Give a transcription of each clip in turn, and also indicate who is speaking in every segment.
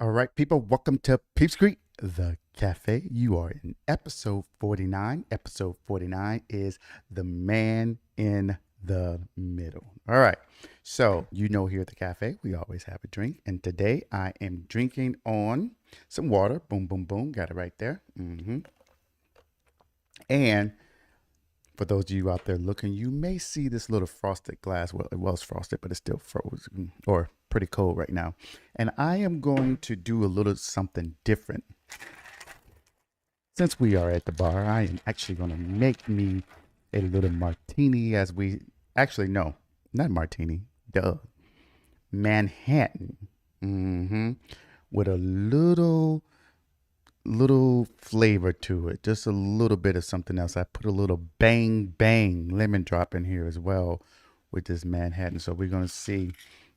Speaker 1: All right, people, welcome to Peeps Creek, the cafe. You are in episode 49. Episode 49 is The Man in the Middle. All right, so here at the cafe, we always have a drink. And today I am drinking on some water. Boom, boom, boom. Got it right there. And for those of you out there looking, you may see this little frosted glass. Well, it was frosted, but it's still frozen or pretty cold right now. And I am going to do a little something different. Since we are at the bar, I am actually going to make me a little martini no, not martini, Manhattan. With a little flavor to it, just a little bit of something else. I put a little bang lemon drop in here as well with this Manhattan. So we're going to see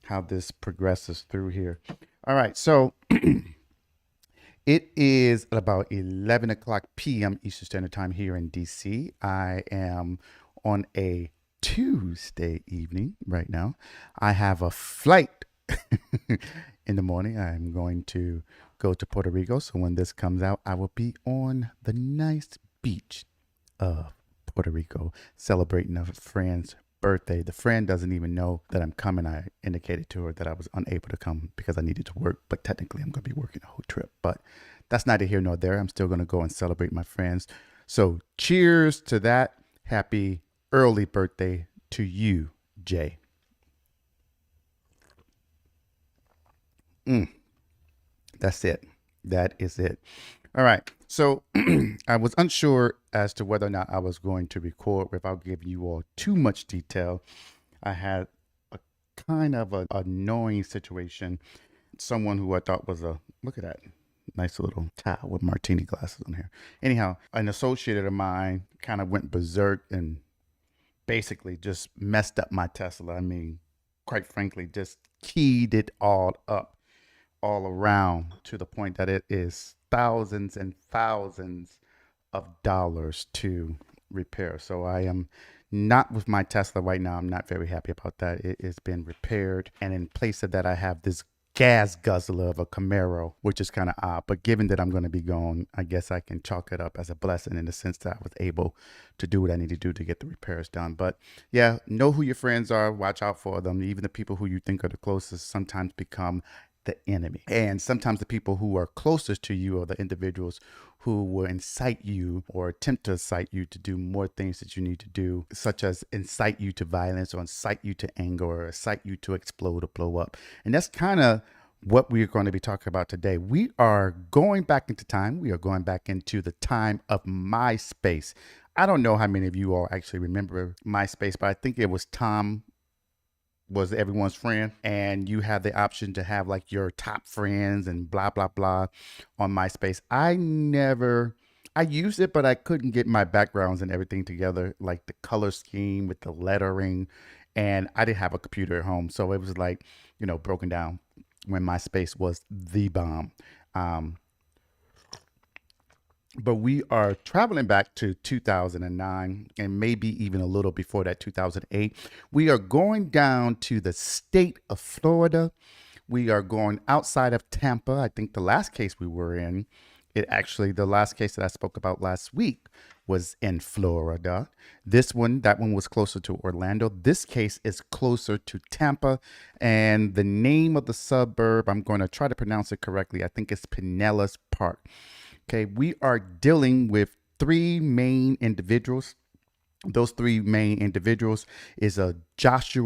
Speaker 1: how this progresses through here. All right, so it is about 11 o'clock p.m. Eastern Standard Time here in DC. I am on a Tuesday evening right now. I have a flight in the morning. I'm going to go to Puerto Rico. So when this comes out, I will be on the nice beach of Puerto Rico celebrating a friend's birthday. The friend doesn't even know that I'm coming. I indicated to her that I was unable to come because I needed to work, but technically I'm going to be working the whole trip. But that's neither here nor there. I'm still going to go and celebrate my friends. So cheers to that. Happy early birthday to you, Jay. That's it. That is it. All right. So I was unsure as to whether or not I was going to record without giving you all too much detail. I had a kind of an annoying situation. Someone who I thought was look at that, nice little towel with martini glasses on here. Anyhow, an associate of mine kind of went berserk and basically just messed up my Tesla. I mean, quite frankly, just keyed it all up all around to the point that it is thousands and thousands of dollars to repair. So I am not with my Tesla right now. I'm not very happy about that. It has been repaired. And in place of that, I have this gas guzzler of a Camaro, which is kind of odd. But given that I'm going to be gone, I guess I can chalk it up as a blessing in the sense that I was able to do what I need to do to get the repairs done. But yeah, know who your friends are. Watch out for them. Even the people who you think are the closest sometimes become the enemy. And sometimes the people who are closest to you are the individuals who will incite you or attempt to incite you to do more things that you need to do, such as incite you to violence or incite you to anger or incite you to explode or blow up. And that's kind of what we're going to be talking about today. We are going back into time. We are going back into the time of Myspace. I don't know how many of you all actually remember Myspace, but I think it was Tom was everyone's friend, and you have the option to have like your top friends and blah blah blah on MySpace. I used it, but I couldn't get my backgrounds and everything together, like the color scheme with the lettering, and I didn't have a computer at home, so it was like, broken down when MySpace was the bomb. But we are traveling back to 2009 and maybe even a little before that, 2008. We are going down to the state of Florida. We are going outside of Tampa. I think the last case we were in, the last case that I spoke about last week was in Florida. That one was closer to Orlando. This case is closer to Tampa. And the name of the suburb, I'm going to try to pronounce it correctly. I think it's Pinellas Park. Okay, we are dealing with three main individuals. Those three main individuals is Josh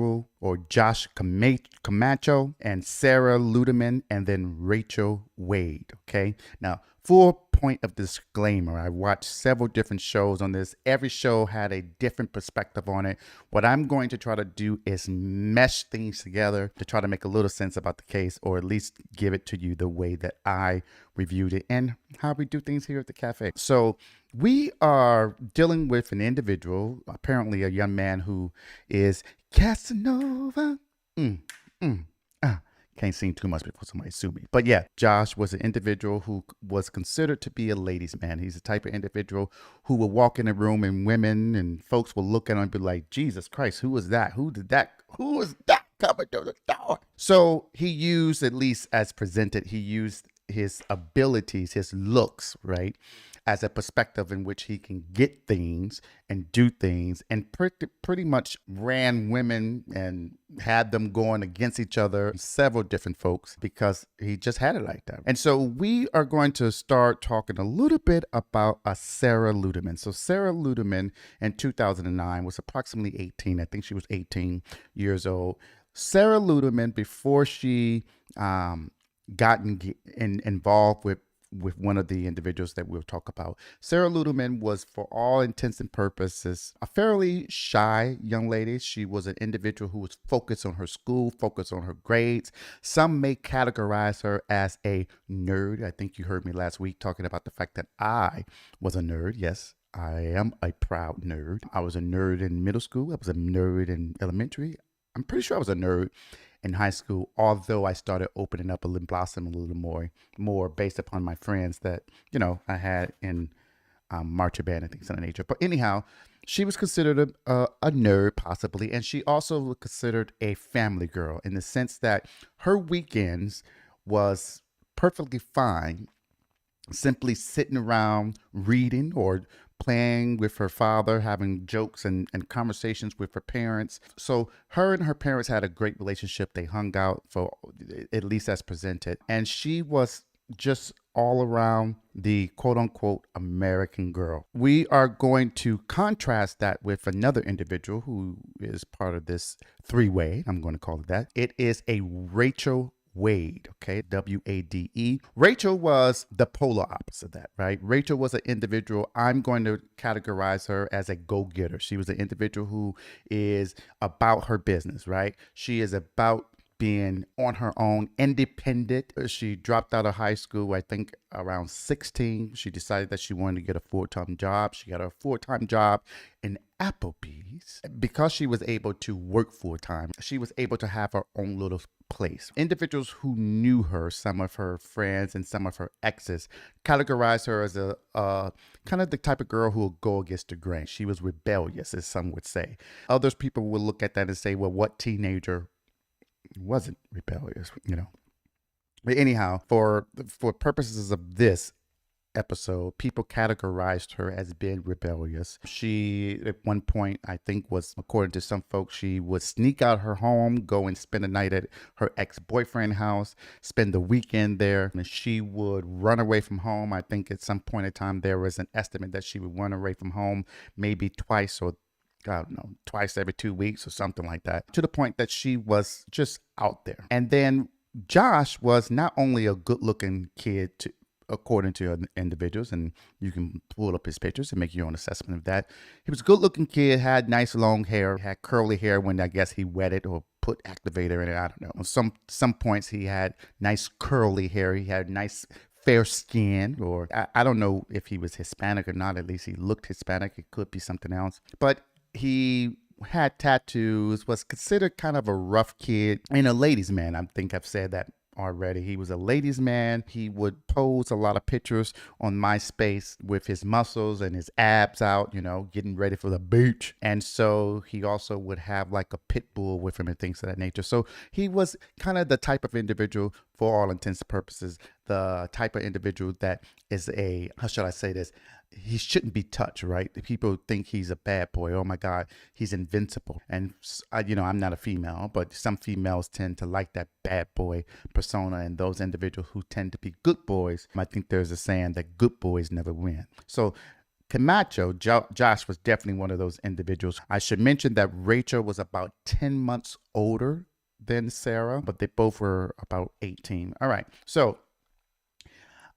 Speaker 1: Camacho and Sarah Ludemann, and then Rachel Wade. Okay, now full point of disclaimer, I watched several different shows on this. Every show had a different perspective on it. What I'm going to try to do is mesh things together to try to make a little sense about the case, or at least give it to you the way that I reviewed it and how we do things here at the cafe. So we are dealing with an individual, apparently a young man who is Casanova. Can't sing too much before somebody sue me. But yeah, Josh was an individual who was considered to be a ladies' man. He's the type of individual who will walk in a room and women and folks will look at him and be like, Jesus Christ, who was that? Who was that coming through the door? So he used, at least as presented, he used his abilities, his looks, right, as a perspective in which he can get things and do things, and pretty much ran women and had them going against each other, several different folks, because he just had it like that. And so we are going to start talking a little bit about Sarah Ludemann. So Sarah Ludemann in 2009 was approximately 18. I think she was 18 years old. Sarah Ludemann, before she involved with one of the individuals that we'll talk about. Sarah Ludemann was, for all intents and purposes, a fairly shy young lady. She was an individual who was focused on her school, focused on her grades. Some may categorize her as a nerd. I think you heard me last week talking about the fact that I was a nerd. Yes, I am a proud nerd. I was a nerd in middle school. I was a nerd in elementary. I'm pretty sure I was a nerd in high school, although I started opening up and blossoming a little more based upon my friends that, I had in marching band and things of that nature. But anyhow, she was considered a nerd possibly, and she also was considered a family girl in the sense that her weekends was perfectly fine simply sitting around reading or playing with her father, having jokes and conversations with her parents. So her and her parents had a great relationship. They hung out, for at least as presented. And she was just all around the quote unquote American girl. We are going to contrast that with another individual who is part of this three-way, I'm going to call it that. It is a Rachel Wade, okay, Wade. Rachel was the polar opposite of that, right? Rachel was an individual, I'm going to categorize her as a go-getter. She was an individual who is about her business, right? She is about being on her own, independent. She dropped out of high school, I think around 16. She decided that she wanted to get a full-time job. She got a full-time job in Applebee's. Because she was able to work full-time, she was able to have her own little place. Individuals who knew her, some of her friends and some of her exes, categorized her as a kind of the type of girl who will go against the grain. She was rebellious, as some would say. Others people will look at that and say, well, what teenager wasn't rebellious, But anyhow, for purposes of this episode, people categorized her as being rebellious. She, at one point, I think was, according to some folks, she would sneak out her home, go and spend a night at her ex-boyfriend's house, spend the weekend there, and she would run away from home. I think at some point in time, there was an estimate that she would run away from home maybe twice or I don't know, twice every 2 weeks or something like that, to the point that she was just out there. And then Josh was not only a good-looking kid, according to individuals, and you can pull up his pictures and make your own assessment of that. He was a good-looking kid, had nice long hair, had curly hair when I guess he wet it or put activator in it. I don't know. Some points he had nice curly hair. He had nice fair skin, or I don't know if he was Hispanic or not. At least he looked Hispanic. It could be something else. But he had tattoos, was considered kind of a rough kid and a ladies' man. I think I've said that already. He was a ladies' man. He would pose a lot of pictures on MySpace with his muscles and his abs out, getting ready for the beach. And so he also would have like a pit bull with him and things of that nature. So he was kind of the type of individual, for all intents and purposes, the type of individual that is how shall I say this? He shouldn't be touched, right? People think he's a bad boy. Oh my God, he's invincible. And I'm not a female, but some females tend to like that bad boy persona, and those individuals who tend to be good boys, I think there's a saying that good boys never win. So Camacho, Josh was definitely one of those individuals. I should mention that Rachel was about 10 months older than Sarah, but they both were about 18. All right, so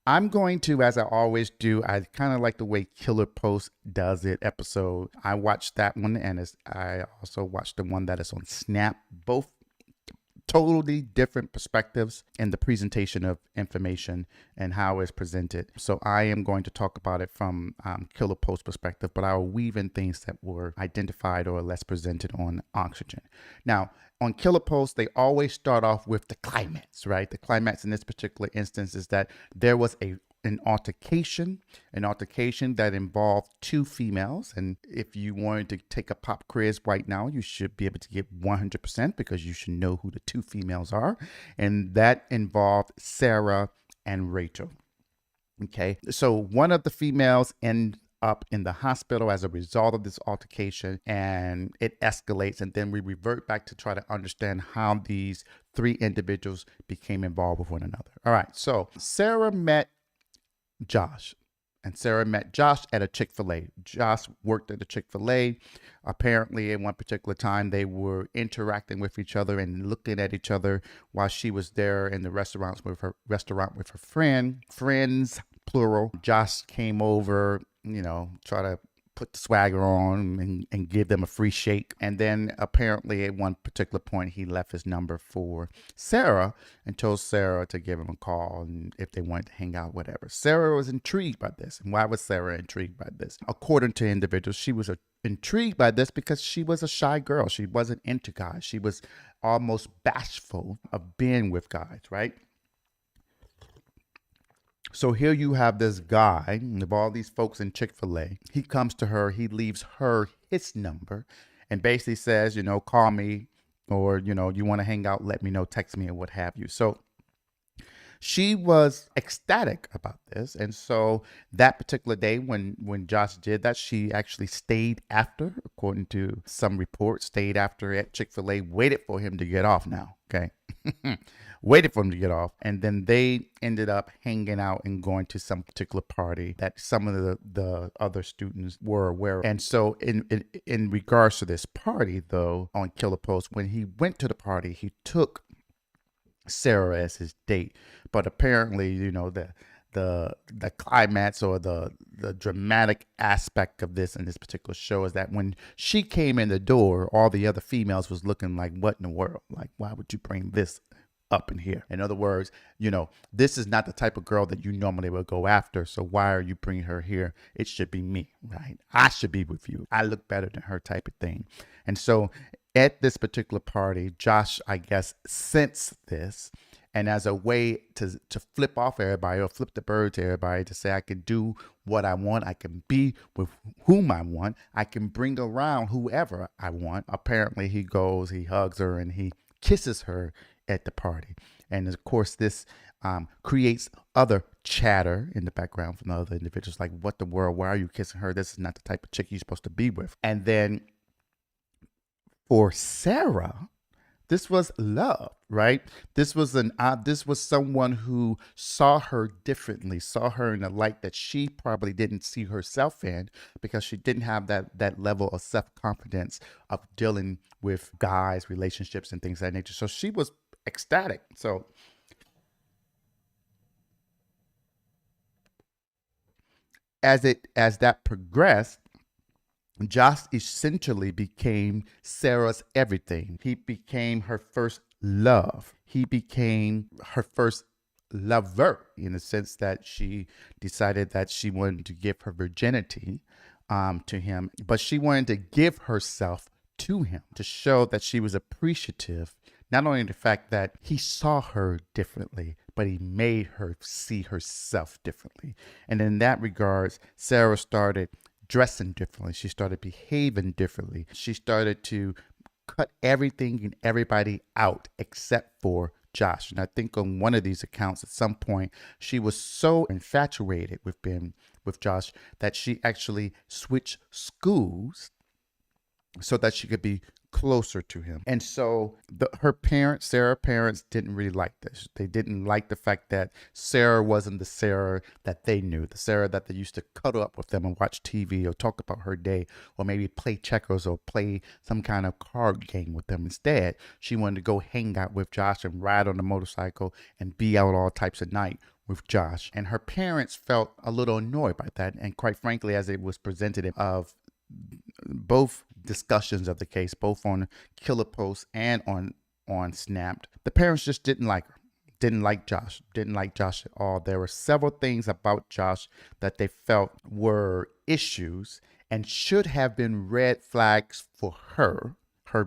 Speaker 1: I'm going to, as I always do, I kind of like the way Killer Post does it episode. I watched that one, and I also watched the one that is on Snap. Both totally different perspectives in the presentation of information and how it's presented. So I am going to talk about it from Killer Post perspective, but I'll weave in things that were identified or less presented on Oxygen. Now, on Killer Post, they always start off with the climax, right? The climax in this particular instance is that there was an altercation that involved two females. And if you wanted to take a pop quiz right now, you should be able to get 100% because you should know who the two females are. And that involved Sarah and Rachel. Okay, so one of the females end up in the hospital as a result of this altercation, and it escalates, and then we revert back to try to understand how these three individuals became involved with one another. All right, so Sarah met Josh. And Sarah met Josh at a Chick-fil-A. Josh worked at a Chick-fil-A. Apparently, at one particular time, they were interacting with each other and looking at each other while she was there in the restaurant with her friends, plural. Josh came over, try to put the swagger on and give them a free shake. And then apparently at one particular point, he left his number for Sarah and told Sarah to give him a call and if they wanted to hang out, whatever. Sarah was intrigued by this. And why was Sarah intrigued by this? According to individuals, she was intrigued by this because she was a shy girl. She wasn't into guys. She was almost bashful of being with guys, right? So here you have this guy of all these folks in Chick-fil-A. He comes to her, he leaves her his number and basically says, call me, or, you want to hang out, let me know, text me, or what have you. So she was ecstatic about this. And so that particular day when Josh did that, she actually stayed after, according to some reports, stayed after at Chick-fil-A, waited for him to get off now. Okay. Waited for him to get off. And then they ended up hanging out and going to some particular party that some of the other students were aware of. And so in regards to this party, though, on Killer Post, when he went to the party, he took Sarah as his date. But apparently, the climax or the dramatic aspect of this in this particular show is that when she came in the door, all the other females was looking like, what in the world? Like, why would you bring this up in here? In other words, this is not the type of girl that you normally would go after. So why are you bringing her here? It should be me, right? I should be with you. I look better than her, type of thing. And so at this particular party, Josh, I guess, sensed this. And as a way to flip off everybody or flip the bird to everybody, to say I can do what I want, I can be with whom I want, I can bring around whoever I want. Apparently he goes, he hugs her, and he kisses her at the party. And of course this creates other chatter in the background from the other individuals, like, what the world, why are you kissing her? This is not the type of chick you're supposed to be with. And then for Sarah, this was love, right? This was someone who saw her differently, saw her in a light that she probably didn't see herself in, because she didn't have that level of self-confidence of dealing with guys, relationships, and things of that nature. So she was ecstatic. So as that progressed, Josh essentially became Sarah's everything. He became her first love. He became her first lover, in the sense that she decided that she wanted to give her virginity to him, but she wanted to give herself to him to show that she was appreciative, not only the fact that he saw her differently, but he made her see herself differently. And in that regards, Sarah started dressing differently. She started behaving differently. She started to cut everything and everybody out except for Josh. And I think on one of these accounts at some point, she was so infatuated with Josh that she actually switched schools so that she could be closer to him. And so Sarah's parents didn't really like this. They didn't like the fact that Sarah wasn't the Sarah that they knew, the Sarah that they used to cuddle up with them and watch TV or talk about her day, or maybe play checkers or play some kind of card game with them. Instead, she wanted to go hang out with Josh and ride on a motorcycle and be out all types of night with Josh. And her parents felt a little annoyed by that. And quite frankly, as it was presented of both discussions of the case, both on Killer Post and on Snapped, the parents just didn't like her, didn't like Josh at all. There were several things about Josh that they felt were issues and should have been red flags for her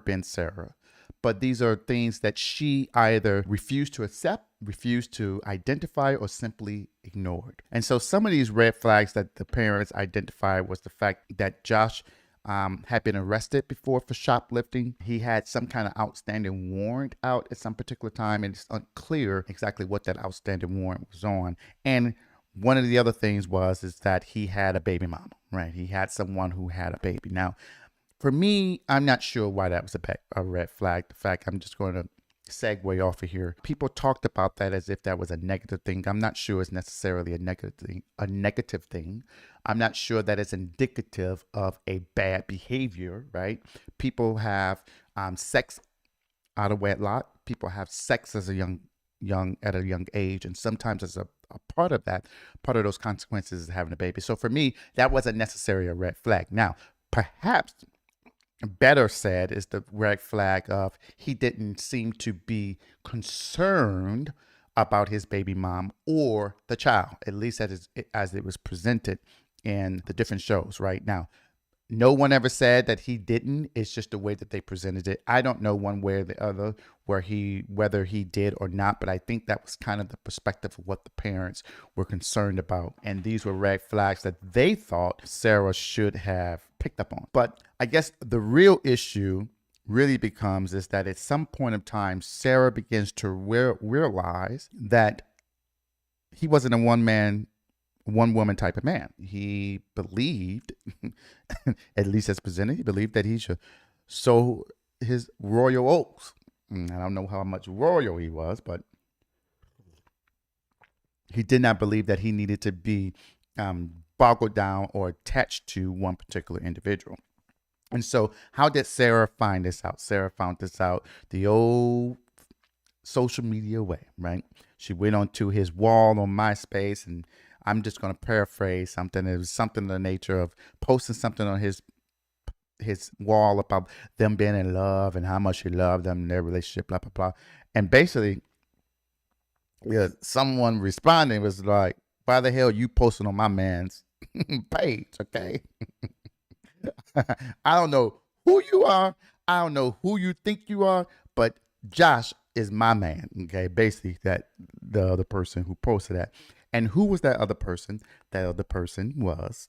Speaker 1: being Sarah. But these are things that she either refused to accept, refused to identify, or simply ignored. And so some of these red flags that the parents identified was the fact that Josh had been arrested before for shoplifting. He had some kind of outstanding warrant out at some particular time, and it's unclear exactly what that outstanding warrant was on. And one of the other things is that he had a baby mama, right? He had someone who had a baby. Now, for me, I'm not sure why that was a red flag. The fact, I'm just going to segue off of here. People talked about that as if that was a negative thing. I'm not sure it's necessarily a negative thing. I'm not sure that it's indicative of a bad behavior, right? People have sex out of wedlock. People have sex as a at a young age, and sometimes as a part of those consequences is having a baby. So for me, that wasn't necessarily a red flag. Now, perhaps better said is the red flag of he didn't seem to be concerned about his baby mom or the child, at least as it was presented in the different shows. Right now, no one ever said that he didn't. It's just the way that they presented it. I don't know one way or the other whether he did or not, but I think that was kind of the perspective of what the parents were concerned about. And these were red flags that they thought Sarah should have picked up on. But I guess the real issue really becomes is that at some point of time, Sarah begins to realize that he wasn't a one woman type of man. He believed, at least as presented, he believed that he should sow his royal oats. I don't know how much royal he was, but he did not believe that he needed to be boggled down or attached to one particular individual. And so how did Sarah find this out? Sarah found this out the old social media way, right? She went onto his wall on MySpace, and I'm just going to paraphrase something. It was something in the nature of posting something on his wall about them being in love and how much he loved them and their relationship, blah, blah, blah. And basically, someone responding was like, why the hell you posting on my man's page, okay? I don't know who you are. I don't know who you think you are, but Josh is my man, okay? Basically, that the other person who posted that. And who was that other person? That other person was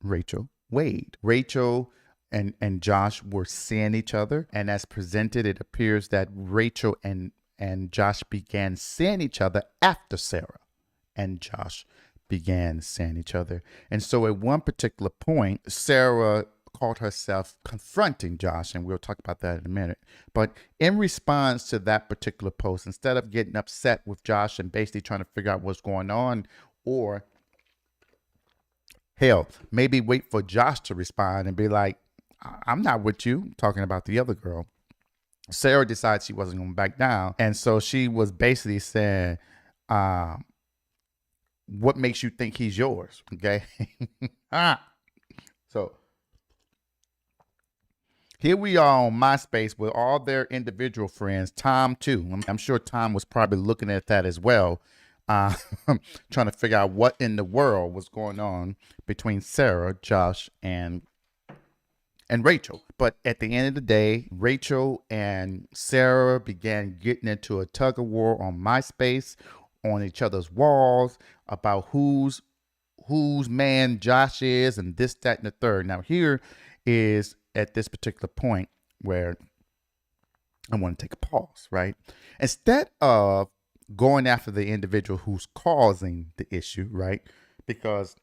Speaker 1: Rachel Wade. Rachel and Josh were seeing each other, and as presented, it appears that Rachel and Josh began seeing each other after Sarah and Josh began seeing each other. And so at one particular point, Sarah caught herself confronting Josh, and we'll talk about that in a minute. But in response to that particular post, instead of getting upset with Josh and basically trying to figure out what's going on, or hell, maybe wait for Josh to respond and be like, I'm not with you, talking about the other girl, Sarah decided she wasn't going to back down. And so she was basically saying, what makes you think he's yours? Okay. So here we are on MySpace with all their individual friends, Tom too. I'm sure Tom was probably looking at that as well, trying to figure out what in the world was going on between Sarah, Josh, and Rachel. But at the end of the day, Rachel and Sarah began getting into a tug of war on MySpace, on each other's walls, about whose man Josh is, and this, that, and the third. Now here is at this particular point where I want to take a pause, right? Instead of going after the individual who's causing the issue, right? Because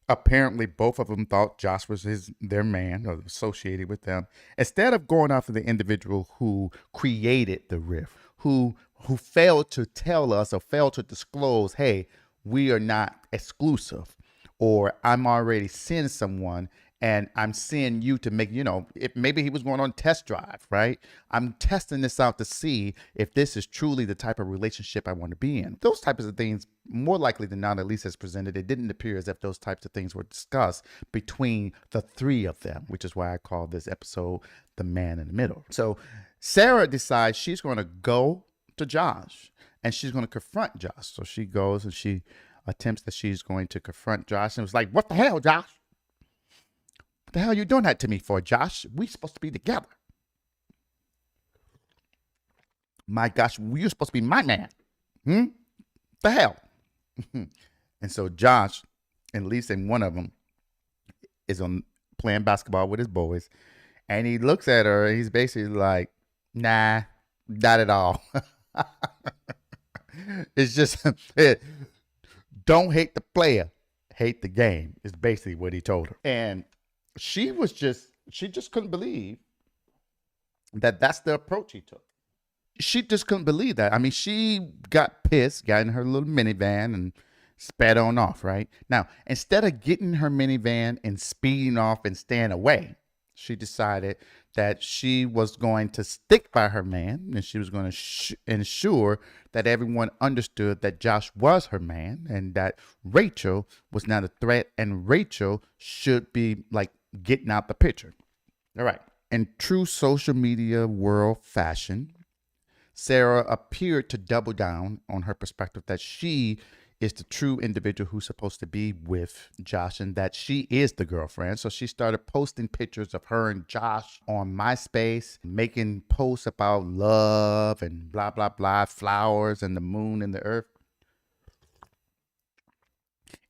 Speaker 1: apparently both of them thought Josh was their man or associated with them. Instead of going after the individual who created the rift, who failed to tell us or failed to disclose, hey, we are not exclusive, or I'm already seeing someone and I'm seeing you to make, maybe he was going on test drive, right? I'm testing this out to see if this is truly the type of relationship I want to be in. Those types of things, more likely than not, at least as presented, it didn't appear as if those types of things were discussed between the three of them, which is why I call this episode The Man in the Middle. So Sarah decides she's going to go to Josh and she's going to confront Josh. So she goes and she attempts that she's going to confront Josh, and was like, what the hell, Josh? What the hell are you doing that to me for, Josh? We supposed to be together. My gosh, you're supposed to be my man. The hell? And so Josh, at least in one of them, is on playing basketball with his boys. And he looks at her and he's basically like, nah, not at all. It's just, don't hate the player, hate the game, is basically what he told her. And she just couldn't believe that that's the approach he took. She just couldn't believe that. I mean, she got pissed, got in her little minivan and sped on off, right? Now, instead of getting her minivan and speeding off and staying away, she decided that she was going to stick by her man and she was going to ensure that everyone understood that Josh was her man and that Rachel was not a threat and Rachel should be like getting out the picture. All right. In true social media world fashion, Sarah appeared to double down on her perspective that she is the true individual who's supposed to be with Josh and that she is the girlfriend. So she started posting pictures of her and Josh on MySpace, making posts about love and blah, blah, blah, flowers and the moon and the earth.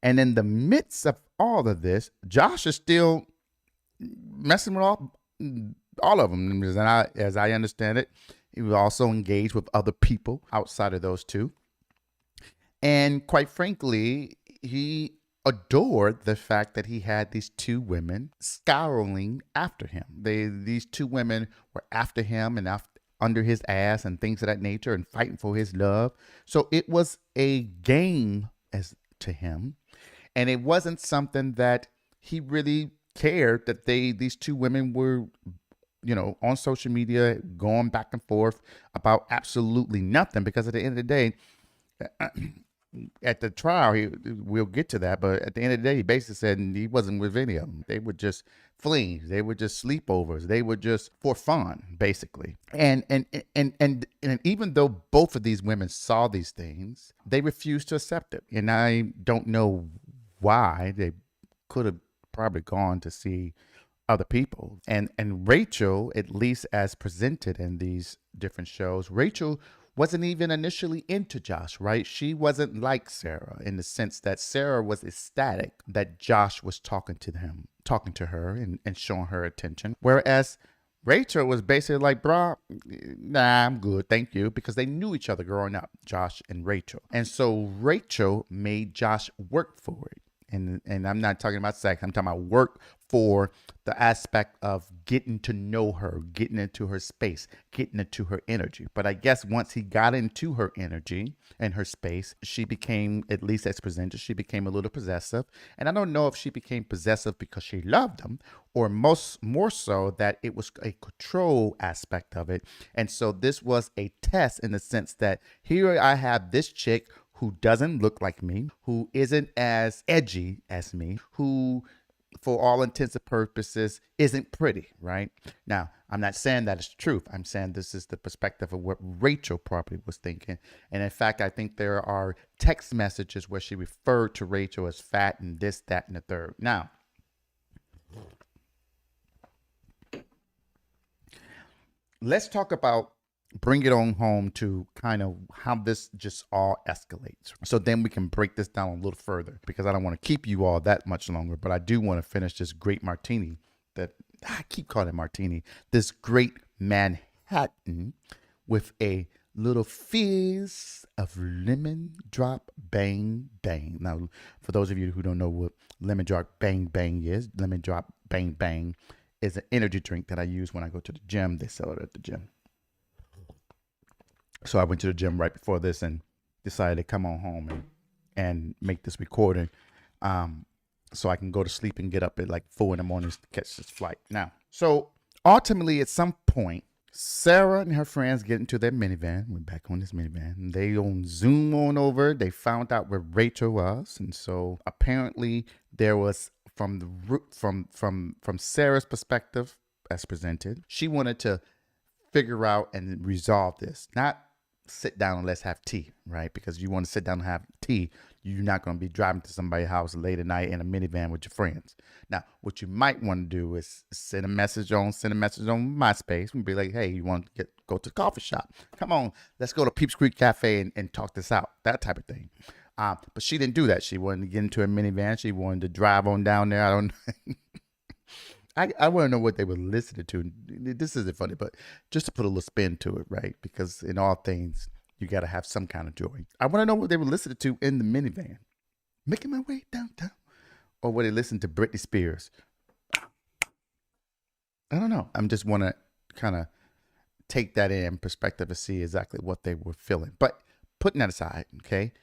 Speaker 1: And in the midst of all of this, Josh is still messing with all of them. As I understand it, he was also engaged with other people outside of those two. And quite frankly, he adored the fact that he had these two women scouring after him. These two women were after him and under his ass and things of that nature and fighting for his love. So it was a game as to him. And it wasn't something that he really cared that these two women were, on social media going back and forth about absolutely nothing, because at the end of the day, at the trial, we'll get to that, but at the end of the day, he basically said he wasn't with any of them. They were just flings. They were just sleepovers. They were just for fun, basically. And even though both of these women saw these things, they refused to accept it. And I don't know why. They could have probably gone to see other people. And Rachel, at least as presented in these different shows, Rachel wasn't even initially into Josh, right? She wasn't like Sarah in the sense that Sarah was ecstatic that Josh was talking to her and showing her attention. Whereas Rachel was basically like, bro, nah, I'm good, thank you, because they knew each other growing up, Josh and Rachel. And so Rachel made Josh work for it. And I'm not talking about sex. I'm talking about work for the aspect of getting to know her, getting into her space, getting into her energy. But I guess once he got into her energy and her space, she became, at least as presented, she became a little possessive. And I don't know if she became possessive because she loved him or more so that it was a control aspect of it. And so this was a test in the sense that here I have this chick who doesn't look like me, who isn't as edgy as me, who, for all intents and purposes, isn't pretty, right? Now, I'm not saying that it's truth. I'm saying this is the perspective of what Rachel probably was thinking. And in fact, I think there are text messages where she referred to Rachel as fat and this, that, and the third. Now, let's talk about bring it on home to kind of how this just all escalates. So then we can break this down a little further, because I don't want to keep you all that much longer, but I do want to finish this great martini that I keep calling it martini, this great Manhattan with a little fizz of lemon drop bang bang. Now, for those of you who don't know what lemon drop bang bang is, lemon drop bang bang is an energy drink that I use when I go to the gym. They sell it at the gym. So I went to the gym right before this and decided to come on home and make this recording so I can go to sleep and get up at like 4 in the morning to catch this flight. Now, so ultimately at some point, Sarah and her friends get into their minivan. We're back on this minivan. And they zoom on over. They found out where Rachel was. And so apparently there was from Sarah's perspective as presented, she wanted to figure out and resolve this, not sit down and let's have tea, right? Because you want to sit down and have tea, you're not going to be driving to somebody's house late at night in a minivan with your friends. Now, what you might want to do is send a message on MySpace and be like, hey, you want to go to the coffee shop? Come on, let's go to Peeps Creek Cafe and talk this out, that type of thing. But she didn't do that. She wanted to get into a minivan. She wanted to drive on down there. I don't know. I want to know what they were listening to. This isn't funny, but just to put a little spin to it, right? Because in all things, you got to have some kind of joy. I want to know what they were listening to in the minivan, making my way downtown, or what they listened to Britney Spears. I don't know. I'm just want to kind of take that in perspective to see exactly what they were feeling. But putting that aside, okay,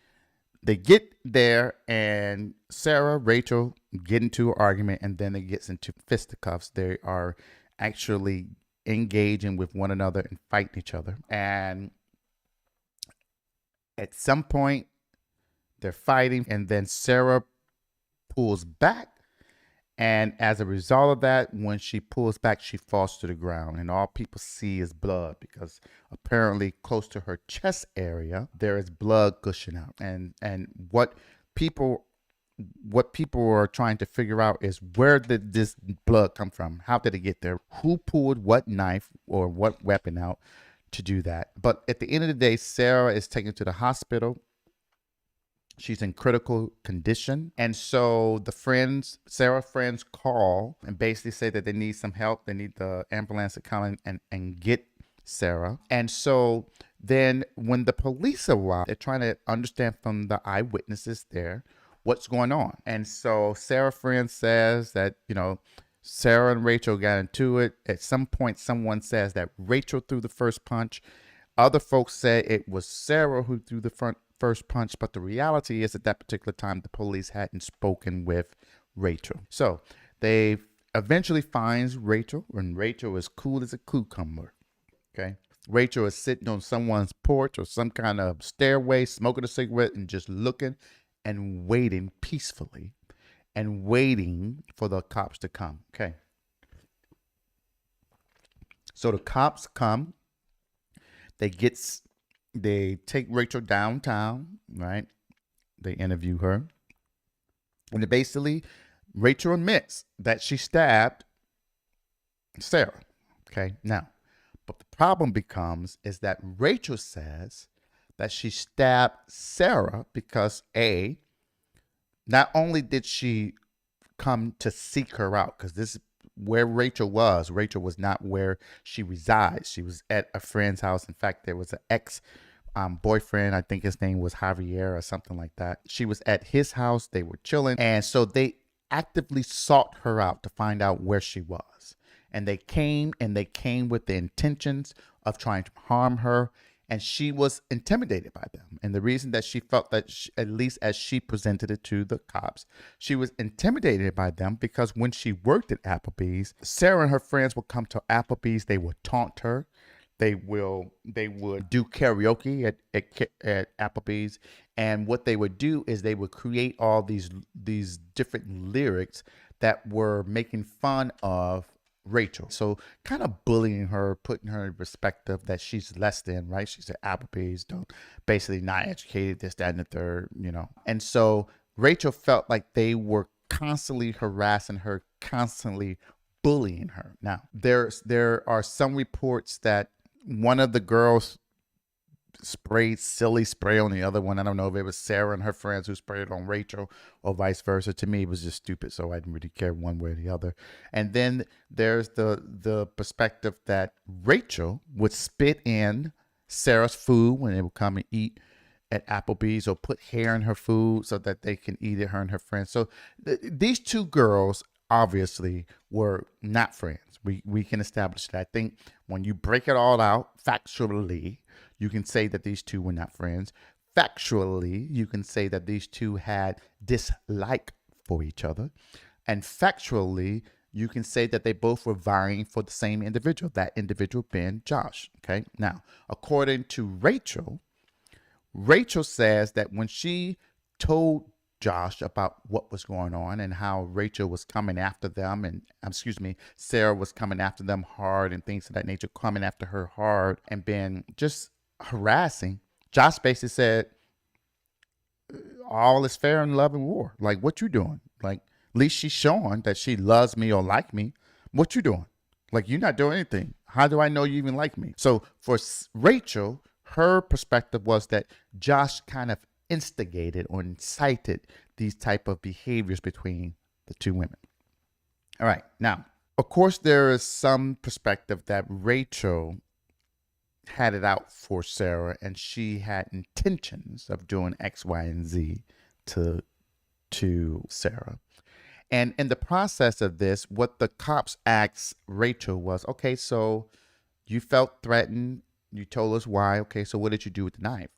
Speaker 1: they get there and Sarah, Rachel get into an argument, and then it gets into fisticuffs. They are actually engaging with one another and fighting each other. And at some point, they're fighting, and then Sarah pulls back. And as a result of that, when she pulls back, she falls to the ground, and all people see is blood because apparently close to her chest area there is blood gushing out. And people what people are trying to figure out is, where did this blood come from? How did it get there? Who pulled what knife or what weapon out to do that? But at the end of the day, Sarah is taken to the hospital. She's in critical condition. And so Sarah's friends call and basically say that they need some help. They need the ambulance to come in and get Sarah. And so then when the police arrive, they're trying to understand from the eyewitnesses there what's going on. And so Sarah's friend says that, Sarah and Rachel got into it. At some point, someone says that Rachel threw the first punch. Other folks say it was Sarah who threw the first punch, but the reality is at that particular time, the police hadn't spoken with Rachel. So they eventually finds Rachel, and Rachel is cool as a cucumber. Okay. Rachel is sitting on someone's porch or some kind of stairway, smoking a cigarette and just looking and waiting peacefully and waiting for the cops to come. Okay. So the cops come. They take Rachel downtown, right? They interview her. And basically, Rachel admits that she stabbed Sarah. Okay, now, but the problem is that Rachel says that she stabbed Sarah because not only did she come to seek her out, because this is where Rachel was. Rachel was not where she resides. She was at a friend's house. In fact, there was an ex boyfriend. I think his name was Javier or something like that. She was at his house. They were chilling. And so they actively sought her out to find out where she was. And they came with the intentions of trying to harm her. And she was intimidated by them. And the reason that she felt that, at least as she presented it to the cops, she was intimidated by them because when she worked at Applebee's, Sarah and her friends would come to Applebee's. They would taunt her. They would do karaoke at Applebee's. And what they would do is they would create all these different lyrics that were making fun of Rachel. So kind of bullying her, putting her in perspective that she's less than, right? She's at Applebee's, basically not educated, this, that, and the third, And so Rachel felt like they were constantly harassing her, constantly bullying her. Now, there are some reports that one of the girls sprayed silly spray on the other one. I don't know if it was Sarah and her friends who sprayed on Rachel or vice versa. To me, it was just stupid, so I didn't really care one way or the other. And then there's the perspective that Rachel would spit in Sarah's food when they would come and eat at Applebee's, or put hair in her food so that they can eat it, her and her friends. So these two girls obviously were not friends. We can establish that. I think when you break it all out factually, you can say that these two were not friends. Factually, you can say that these two had dislike for each other. And factually, you can say that they both were vying for the same individual, that individual being Josh. Okay. Now, according to Rachel says that when she told Josh about what was going on and how Rachel was coming after them, and Sarah was coming after them hard and things of that nature, coming after her hard and being just harassing, Josh basically said, all is fair in love and war. Like, what you doing? Like, at least she's showing that she loves me or like me. What you doing? Like, you're not doing anything. How do I know you even like me? So for Rachel, her perspective was that Josh kind of instigated or incited these type of behaviors between the two women. All right. Now, Of course, there is some perspective that Rachel had it out for Sarah and she had intentions of doing X, Y, and Z to Sarah. And in the process of this, what the cops asked Rachel was, okay, so you felt threatened. You told us why. Okay, so what did you do with the knife?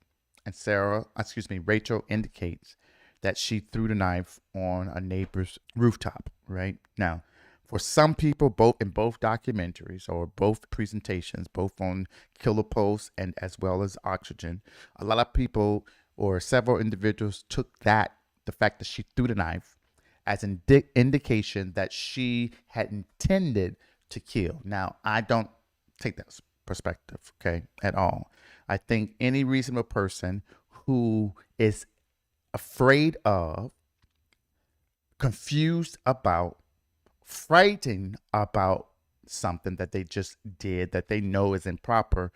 Speaker 1: And Rachel indicates that she threw the knife on a neighbor's rooftop, right? Now, for some people, both in both documentaries or both presentations, both on Killer Post and as well as Oxygen, a lot of people or several individuals took the fact that she threw the knife, as an indication that she had intended to kill. Now, I don't take that perspective, okay, at all. I think any reasonable person who is afraid of, confused about, frightened about something that they just did that they know is improper,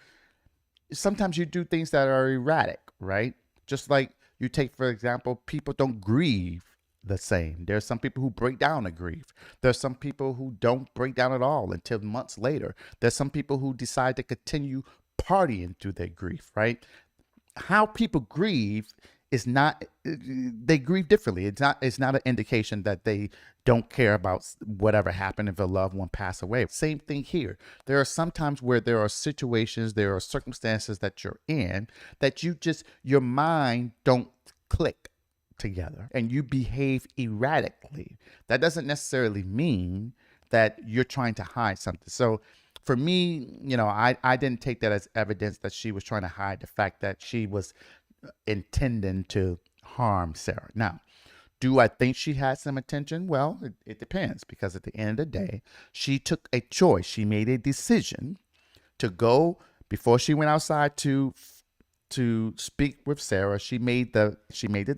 Speaker 1: sometimes you do things that are erratic, right? Just like you take, for example, people don't grieve the same. There's some people who break down at grief. There's some people who don't break down at all until months later. There's some people who decide to continue partying through their grief, right? How people grieve is not, they grieve differently. It's not an indication that they don't care about whatever happened if a loved one passed away. Same thing here. There are some times where there are situations, there are circumstances that you're in that your mind don't click together and you behave erratically. That doesn't necessarily mean that you're trying to hide something. So for me, I didn't take that as evidence that she was trying to hide the fact that she was intending to harm Sarah. Now, do I think she had some intention? Well, it depends, because at the end of the day, she took a choice. She made a decision to go before she went outside to speak with Sarah. She made the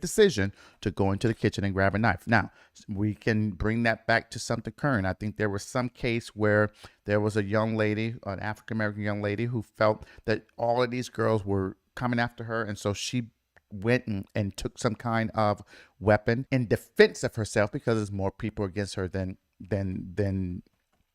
Speaker 1: decision to go into the kitchen and grab a knife. Now, we can bring that back to something current. I think there was some case where there was a young lady, an African American young lady, who felt that all of these girls were coming after her, and so she went and took some kind of weapon in defense of herself, because there's more people against her than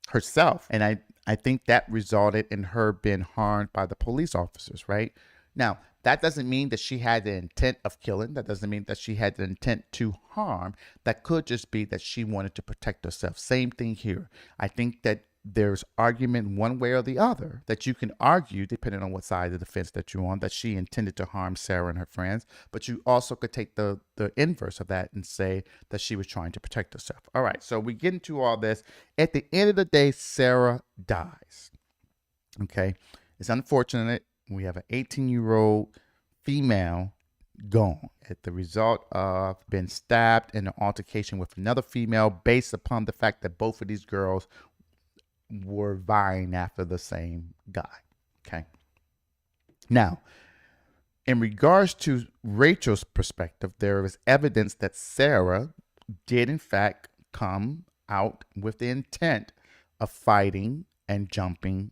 Speaker 1: herself. And I think that resulted in her being harmed by the police officers, right? Now, that doesn't mean that she had the intent of killing. That doesn't mean that she had the intent to harm. That could just be that she wanted to protect herself. Same thing here. I think that there's argument one way or the other that you can argue, depending on what side of the fence that you're on, that she intended to harm Sarah and her friends. But you also could take the inverse of that and say that she was trying to protect herself. All right, so we get into all this. At the end of the day, Sarah dies. Okay, it's unfortunate. We have an 18-year-old female gone at the result of being stabbed in an altercation with another female, based upon the fact that both of these girls were vying after the same guy. Okay. Now, in regards to Rachel's perspective, there is evidence that Sarah did in fact come out with the intent of fighting and jumping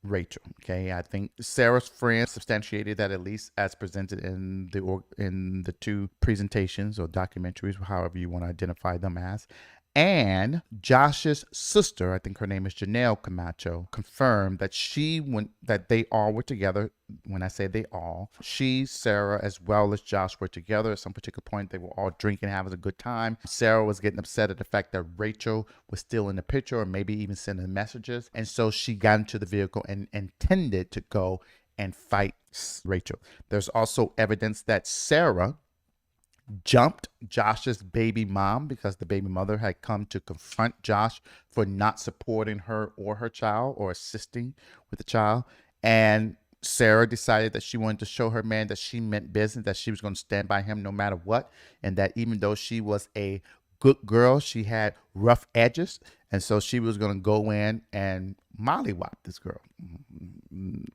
Speaker 1: Rachel. Okay, I think Sarah's friends substantiated that, at least as presented in the two presentations or documentaries, however you want to identify them as. And Josh's sister, I think her name is Janelle Camacho, confirmed that that they all were together. When I say they all, she, Sarah, as well as Josh were together at some particular point. They were all drinking, having a good time. Sarah was getting upset at the fact that Rachel was still in the picture, or maybe even sending messages. And so she got into the vehicle and intended to go and fight Rachel. There's also evidence that Sarah jumped Josh's baby mom, because the baby mother had come to confront Josh for not supporting her or her child, or assisting with the child. And Sarah decided that she wanted to show her man that she meant business, that she was going to stand by him no matter what, and that even though she was a good girl, she had rough edges, and so she was going to go in and mollywop this girl.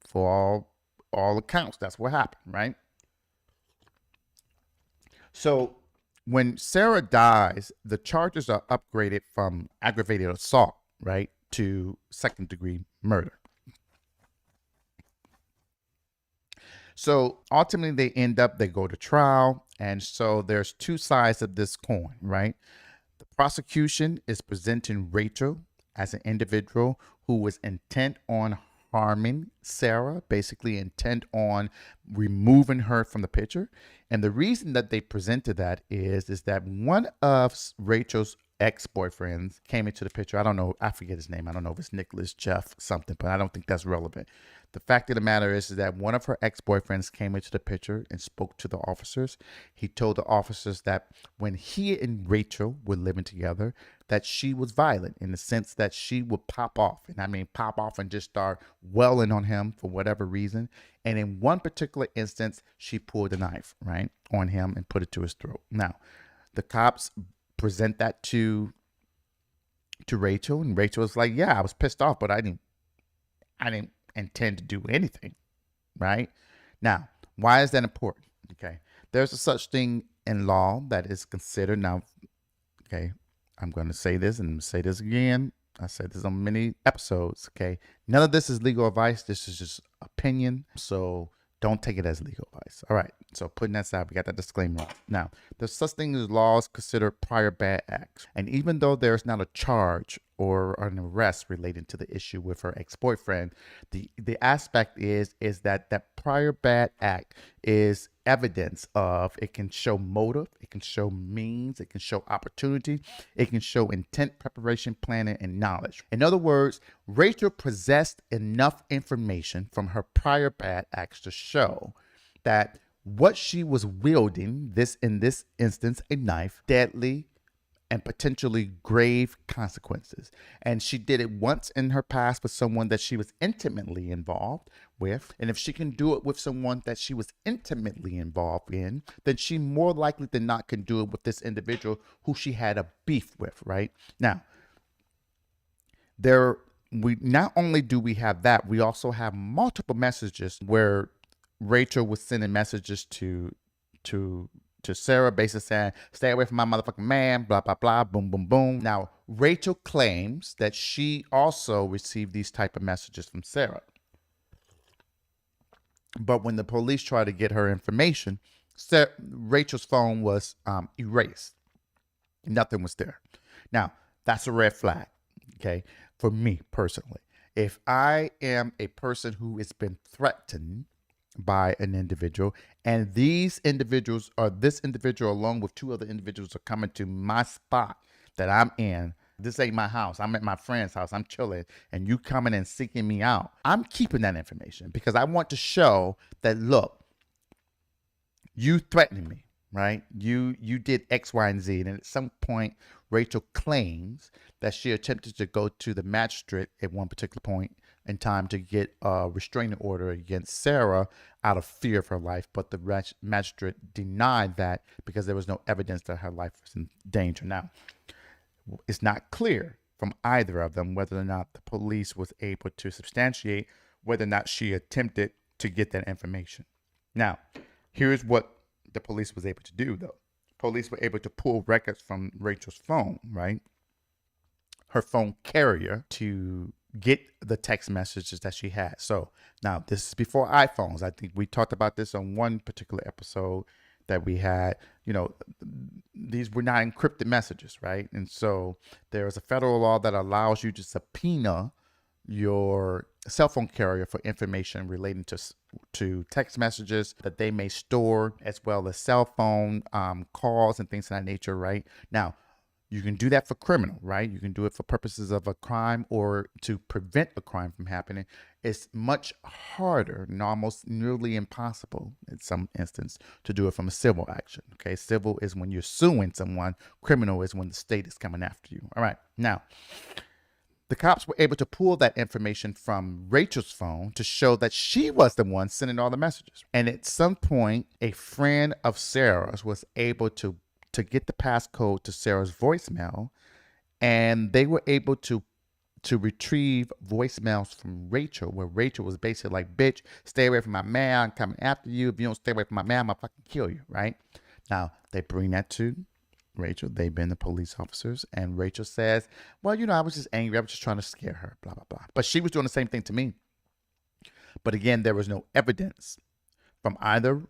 Speaker 1: For all accounts, that's what happened, right? So when Sarah dies, the charges are upgraded from aggravated assault, right, to second-degree murder. So ultimately, they go to trial. And so there's two sides of this coin, right? The prosecution is presenting Rachel as an individual who was intent on harming Sarah, basically intent on removing her from the picture. And the reason that they presented that is that one of Rachel's ex-boyfriends came into the picture. I don't know, I forget his name. I don't know if it's Nicholas, Jeff, something, but I don't think that's relevant. The fact of the matter is that one of her ex-boyfriends came into the picture and spoke to the officers. He told the officers that when he and Rachel were living together, that she was violent in the sense that she would pop off. And I mean, pop off and just start welling on him for whatever reason. And in one particular instance, she pulled a knife, right, on him and put it to his throat. Now, the cops present that to Rachel, and Rachel was like, yeah, I was pissed off, but I didn't intend to do anything, right? Now, why is that important? Okay, there's a such thing in law that is considered, now, okay, I'm going to say this and say this again. I said this on many episodes, okay? None of this is legal advice. This is just opinion, so don't take it as legal advice. All right, so putting that aside, we got that disclaimer. Now, there's such things as laws considered prior bad acts. And even though there's not a charge or an arrest related to the issue with her ex-boyfriend, the aspect is that that prior bad act is evidence of, it can show motive, it can show means, it can show opportunity, it can show intent, preparation, planning, and knowledge. In other words, Rachel possessed enough information from her prior bad acts to show that what she was wielding, in this instance, a knife, deadly and potentially grave consequences. And she did it once in her past with someone that she was intimately involved with. And if she can do it with someone that she was intimately involved in, then she more likely than not can do it with this individual who she had a beef with, right? Now, we not only do we have that, we also have multiple messages where Rachel was sending messages to Sarah, basically saying, stay away from my motherfucking man, blah, blah, blah, boom, boom, boom. Now, Rachel claims that she also received these type of messages from Sarah. But when the police tried to get her information, Rachel's phone was erased. Nothing was there. Now, that's a red flag, okay, for me personally. If I am a person who has been threatened by an individual, and this individual along with two other individuals are coming to my spot that I'm in, this ain't my house, I'm at my friend's house, I'm chilling, and you coming and seeking me out, I'm keeping that information because I want to show that, look, you threatening me, right? You did X, Y, and Z. And at some point, Rachel claims that she attempted to go to the magistrate at one particular point in time to get a restraining order against Sarah out of fear of her life. But the magistrate denied that because there was no evidence that her life was in danger. Now, it's not clear from either of them whether or not the police was able to substantiate whether or not she attempted to get that information. Now, here's what the police was able to do, though. Police were able to pull records from Rachel's phone, right? Her phone carrier, to get the text messages that she had. So now this is before iPhones. I think we talked about this on one particular episode that we had. You know, these were not encrypted messages, right? And so there is a federal law that allows you to subpoena your cell phone carrier for information relating to text messages that they may store, as well as cell phone calls and things of that nature, right? Now, you can do that for criminal, right? You can do it for purposes of a crime or to prevent a crime from happening. It's much harder and almost nearly impossible in some instance to do it from a civil action, okay? Civil is when you're suing someone. Criminal is when the state is coming after you. All right, now, the cops were able to pull that information from Rachel's phone to show that she was the one sending all the messages. And at some point, a friend of Sarah's was able to get the passcode to Sarah's voicemail, and they were able to retrieve voicemails from Rachel, where Rachel was basically like, bitch, stay away from my man, I'm coming after you. If you don't stay away from my man, I'm gonna fucking kill you, right? Now, they bring that to Rachel. They've been the police officers, and Rachel says, well, you know, I was just angry. I was just trying to scare her, blah, blah, blah. But she was doing the same thing to me. But again, there was no evidence from either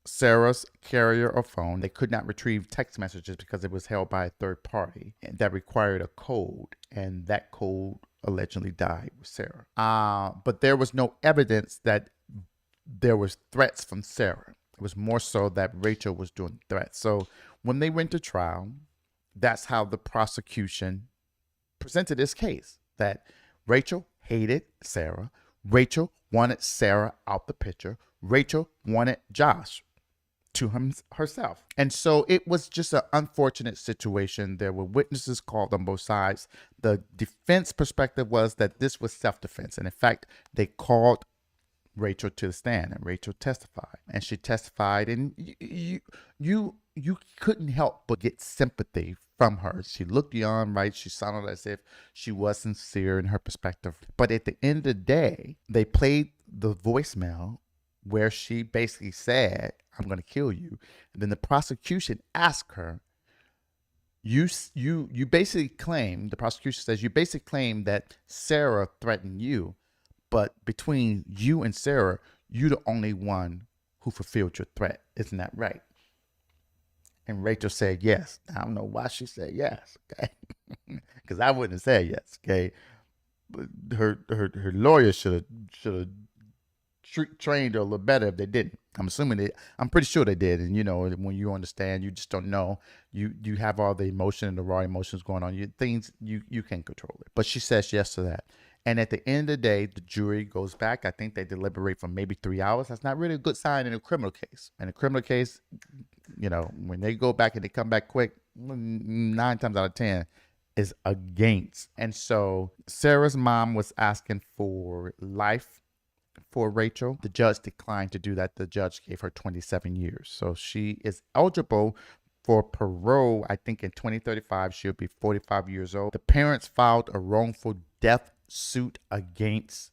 Speaker 1: Sarah's carrier or phone. They could not retrieve text messages because it was held by a third party and that required a code, and that code allegedly died with Sarah. But there was no evidence that there was threats from Sarah. It was more so that Rachel was doing threats. So when they went to trial, that's how the prosecution presented this case, that Rachel hated Sarah. Rachel wanted Sarah out the picture. Rachel wanted Josh to herself. And so it was just an unfortunate situation. There were witnesses called on both sides. The defense perspective was that this was self-defense. And in fact, they called Rachel to the stand, and Rachel testified. And she testified, and you couldn't help but get sympathy from her. She looked young, right? She sounded as if she was sincere in her perspective. But at the end of the day, they played the voicemail where she basically said, "I'm going to kill you." And then the prosecution asked her, you basically claim, the prosecution says, you basically claim that Sarah threatened you, but between you and Sarah, you're the only one who fulfilled your threat. Isn't that right? And Rachel said yes. I don't know why she said yes, okay? Because I wouldn't have said yes, okay? But her lawyer should have trained her a little better if they didn't. I'm pretty sure they did. And when you understand, you just don't know. You have all the emotion and the raw emotions going on. You can't control it. But she says yes to that. And at the end of the day, the jury goes back. I think they deliberate for maybe 3 hours. That's not really a good sign in a criminal case. In a criminal case, when they go back and they come back quick, 9 times out of 10 is against. And so Sarah's mom was asking for life for Rachel. The judge declined to do that. The judge gave her 27 years. So she is eligible for parole. I think in 2035, she'll be 45 years old. The parents filed a wrongful death suit against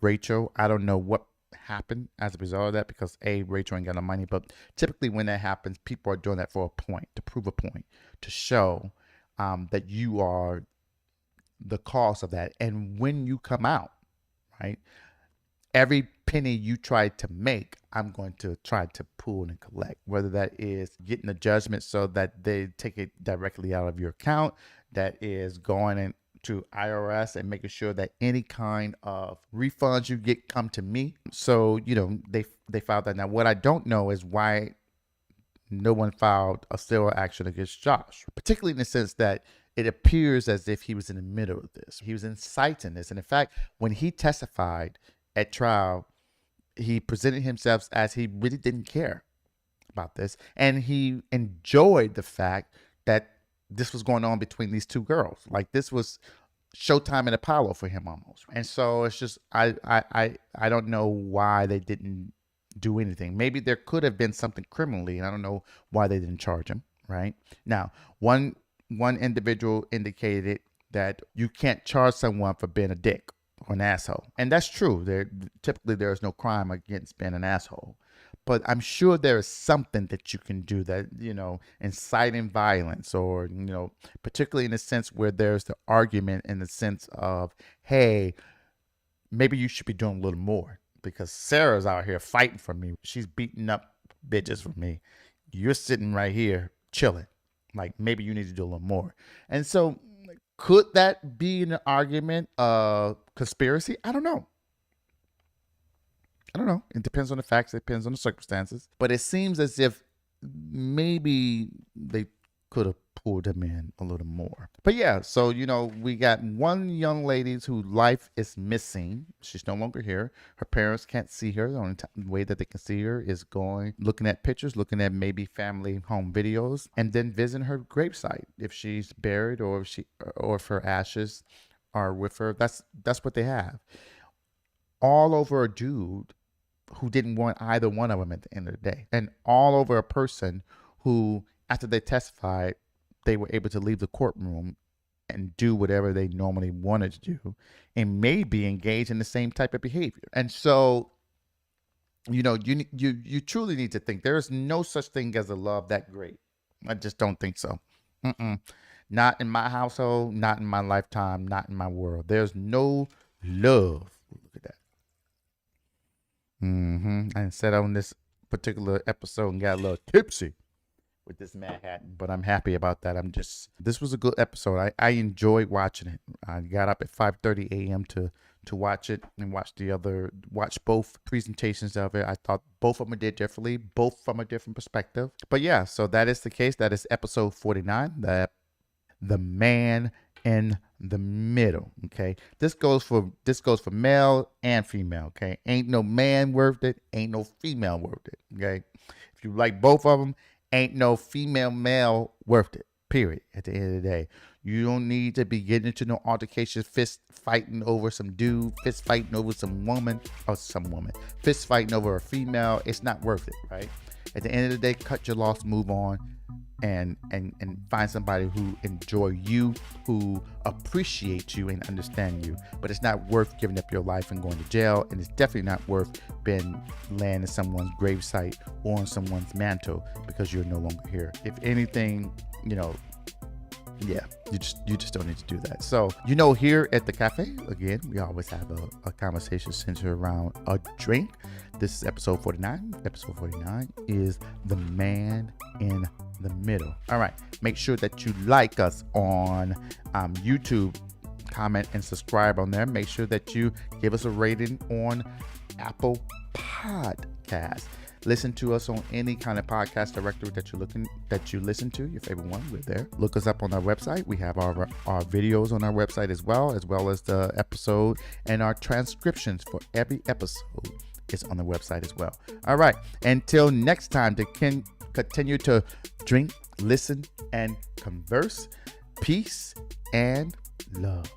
Speaker 1: Rachel. I don't know what happened as a result of that, because Rachel ain't got no money. But typically when that happens, people are doing that for a point, to prove a point, to show that you are the cause of that. And when you come out, right, every penny you try to make, I'm going to try to pull and collect, whether that is getting a judgment so that they take it directly out of your account, that is going into IRS and making sure that any kind of refunds you get come to me. So, they filed that. Now, what I don't know is why no one filed a civil action against Josh, particularly in the sense that it appears as if he was in the middle of this. He was inciting this. And in fact, when he testified at trial, he presented himself as he really didn't care about this. And he enjoyed the fact that this was going on between these two girls. Like, this was Showtime and Apollo for him almost. And so it's just, I don't know why they didn't do anything. Maybe there could have been something criminally, and I don't know why they didn't charge him. Right now, one individual indicated that you can't charge someone for being a dick or an asshole, and that's true. Typically there is no crime against being an asshole, but I'm sure there is something that you can do that, inciting violence, or particularly in the sense where there's the argument in the sense of, hey, maybe you should be doing a little more, because Sarah's out here fighting for me. She's beating up bitches for me. You're sitting right here chilling. Like, maybe you need to do a little more. And so could that be an argument of conspiracy? I don't know. It depends on the facts. It depends on the circumstances. But it seems as if maybe they could have pulled him in a little more. But yeah, so, we got one young lady whose life is missing. She's no longer here. Her parents can't see her. The only way that they can see her is looking at pictures, looking at maybe family home videos, and then visiting her gravesite if she's buried, or if her ashes are with her. That's what they have. All over a dude who didn't want either one of them at the end of the day, and all over a person who, after they testified, they were able to leave the courtroom and do whatever they normally wanted to do, and maybe engage in the same type of behavior. And so, you truly need to think there is no such thing as a love that great. I just don't think so. Not in my household, not in my lifetime, not in my world. There's no love. Look at that. I said on this particular episode and got a little tipsy with this Manhattan, but I'm happy about that. This was a good episode. I enjoyed watching it. I got up at 5:30 a.m. to watch it and watch both presentations of it. I thought both of them did differently, both from a different perspective. But yeah, so that is the case. That is episode 49, the man in the middle. Okay, this goes for male and female. Okay, ain't no man worth it, ain't no female worth it. Okay, if you like both of them, ain't no female male worth it. Period. At the end of the day, you don't need to be getting into no altercations, fist fighting over some dude, fist fighting over some woman, fist fighting over a female. It's not worth it, right? At the end of the day, cut your loss, move on, and find somebody who enjoy you, who appreciate you and understand you. But it's not worth giving up your life and going to jail, and it's definitely not worth being laying in someone's gravesite or on someone's mantle because you're no longer here. If anything, yeah, you just don't need to do that. So, here at the cafe, again, we always have a conversation centered around a drink. This is episode 49. Episode 49 is the man in the middle. All right, make sure that you like us on YouTube, comment and subscribe on there. Make sure that you give us a rating on Apple Podcasts. Listen to us on any kind of podcast directory that you listen to, your favorite one. We're there. Look us up on our website. We have our videos on our website as well as the episode, and our transcriptions for every episode is on the website as well. All right. Until next time, to continue to drink, listen, and converse. Peace and love.